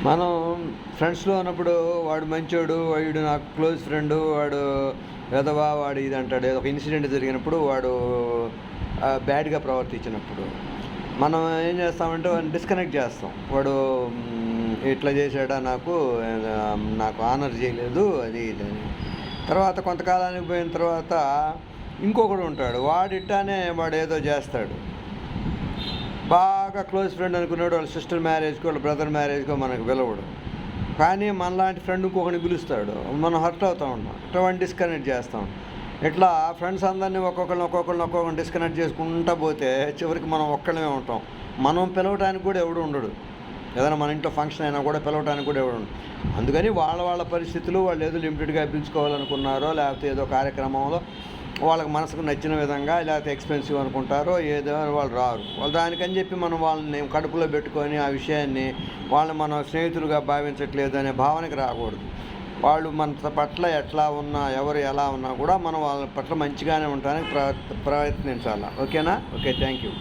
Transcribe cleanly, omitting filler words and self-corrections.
మనం ఫ్రెండ్స్‌లో ఉన్నప్పుడు వాడు మంచోడు, వీడు నాకు క్లోజ్ ఫ్రెండు, వాడు వెధవ, వాడు ఇది అంటాడు. ఏదో ఒక ఇన్సిడెంట్ జరిగినప్పుడు వాడు బ్యాడ్‌గా ప్రవర్తించినప్పుడు, మనం ఏం చేస్తామంటే వాడిని డిస్కనెక్ట్ చేస్తాం. వాడు ఇట్లా చేశాడా నాకు ఆనర్ చేయలేదు అది ఇది అని. తర్వాత కొంతకాలానికి పోయిన తర్వాత ఇంకొకడు ఉంటాడు. వాడేదో చేస్తాడు. బాగా క్లోజ్ ఫ్రెండ్ అనుకున్నాడు, వాళ్ళ సిస్టర్ మ్యారేజ్‌కో, వాళ్ళ బ్రదర్ మ్యారేజ్‌కో మనకు పిలవడు. కానీ మనలాంటి ఫ్రెండ్ ఇంకొకడిని పిలుస్తాడు. మనం హర్ట్ అవుతా ఉంటాం. ఇట్లా వాడిని డిస్కనెక్ట్ చేస్తాం. ఇట్లా ఫ్రెండ్స్ అందరినీ ఒక్కొక్కరిని డిస్కనెక్ట్ చేసుకుంటా పోతే చివరికి మనం ఒక్కళ్ళమే ఉంటాం. మనం పిలవటానికి కూడా ఎవడు ఉండడు. ఏదైనా మన ఇంట్లో ఫంక్షన్ అయినా కూడా పిలవటానికి కూడా ఎవడు ఉండడు. అందుకని వాళ్ళ పరిస్థితులు, వాళ్ళు ఏదో లిమిటెడ్గా పిలుచుకోవాలనుకున్నారో, లేకపోతే ఏదో కార్యక్రమంలో వాళ్ళకి మనసుకు నచ్చిన విధంగా, లేకపోతే ఎక్స్పెన్సివ్ అనుకుంటారో ఏదో వాళ్ళు రారు. వాళ్ళు దానికని చెప్పి మనం వాళ్ళని కడుపులో పెట్టుకొని ఆ విషయాన్ని వాళ్ళని మనం స్నేహితులుగా భావించట్లేదు అనే భావనకి రాకూడదు. వాళ్ళు మన పట్ల ఎట్లా ఉన్నా, ఎవరు ఎలా ఉన్నా కూడా మనం వాళ్ళ పట్ల మంచిగానే ఉండడానికి ప్రయత్నించాలి. ఓకేనా? Okay, thank you.